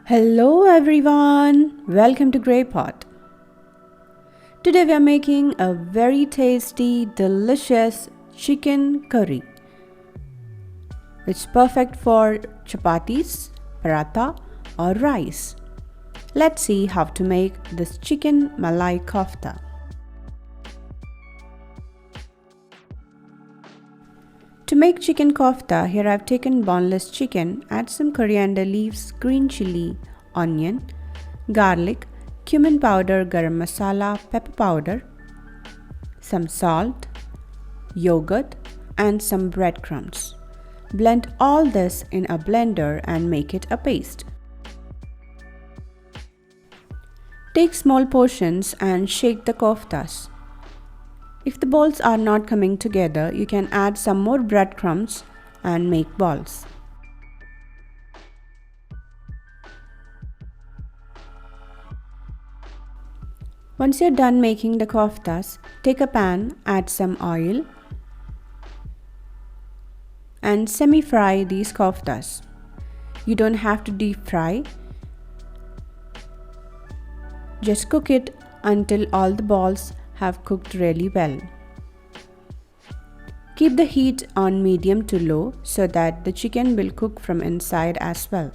Hello everyone, welcome to Grey Pot. Today we are making a very tasty, delicious chicken curry. It's perfect for chapatis, paratha or rice. Let's see how to make this chicken Malai Kofta. To make chicken kofta, here I've taken boneless chicken, add some coriander leaves, green chili, onion, garlic, cumin powder, garam masala, pepper powder, some salt, yogurt and some breadcrumbs. Blend all this in a blender and make it a paste. Take small portions and shake the koftas. If the balls are not coming together, you can add some more breadcrumbs and make balls. Once you're done making the koftas, take a pan, add some oil and semi-fry these koftas. You don't have to deep fry. Just cook it until all the balls have cooked really well. Keep the heat on medium to low so that the chicken will cook from inside as well.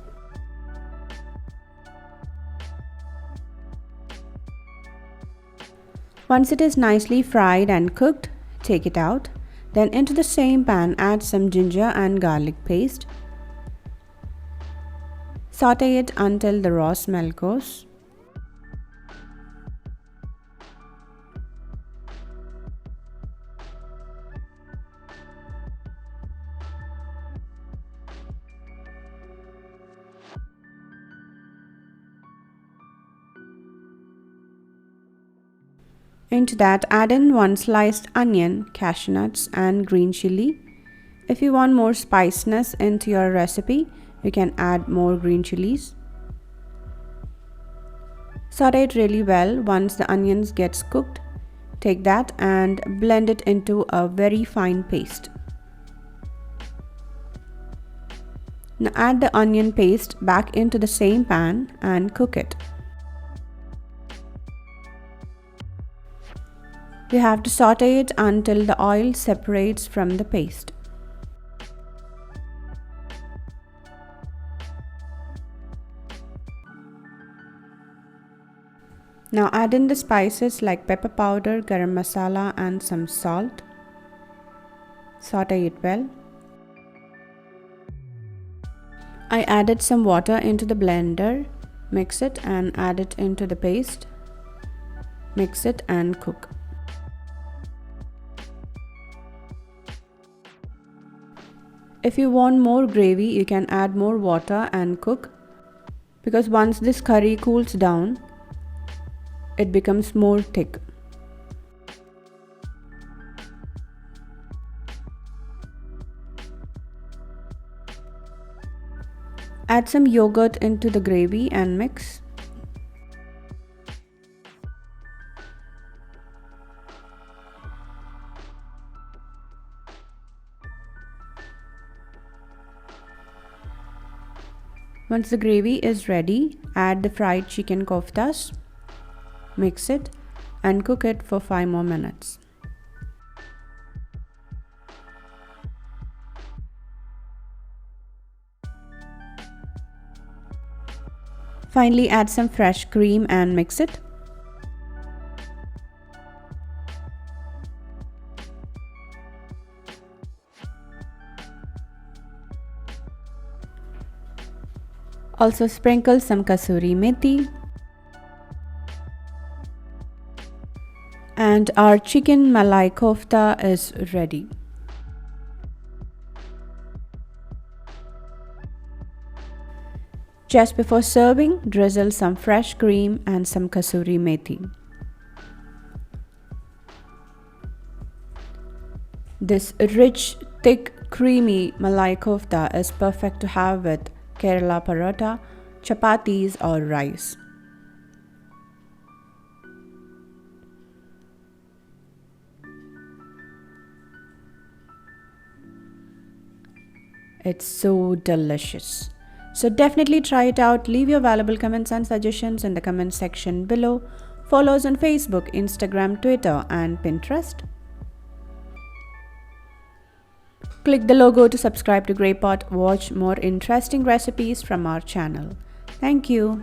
Once it is nicely fried and cooked, take it out. Then into the same pan add some ginger and garlic paste. Saute it until the raw smell goes. Into that add in 1 sliced onion, cashew nuts and green chili. If you want more spiciness into your recipe, you can add more green chilies. Saute it really well. Once the onions gets cooked, take that and blend it into a very fine paste. Now add the onion paste back into the same pan and cook it. You have to saute it until the oil separates from the paste. Now add in the spices like pepper powder, garam masala and some salt. Saute it well. I added some water into the blender. Mix it and add it into the paste. Mix it and cook. If you want more gravy, you can add more water and cook, because once this curry cools down, it becomes more thick. Add some yogurt into the gravy and mix. Once the gravy is ready, add the fried chicken koftas, mix it and cook it for 5 more minutes. Finally, add some fresh cream and mix it. Also sprinkle some Kasuri Methi. And our chicken Malai Kofta is ready. Just before serving, drizzle some fresh cream and some Kasuri Methi. This rich, thick, creamy Malai Kofta is perfect to have with Kerala Porotta, Chapatis or rice. It's so delicious. So definitely try it out. Leave your valuable comments and suggestions in the comment section below. Follow us on Facebook, Instagram, Twitter, and Pinterest. Click the logo to subscribe to Grey Pot. Watch more interesting recipes from our channel. Thank you.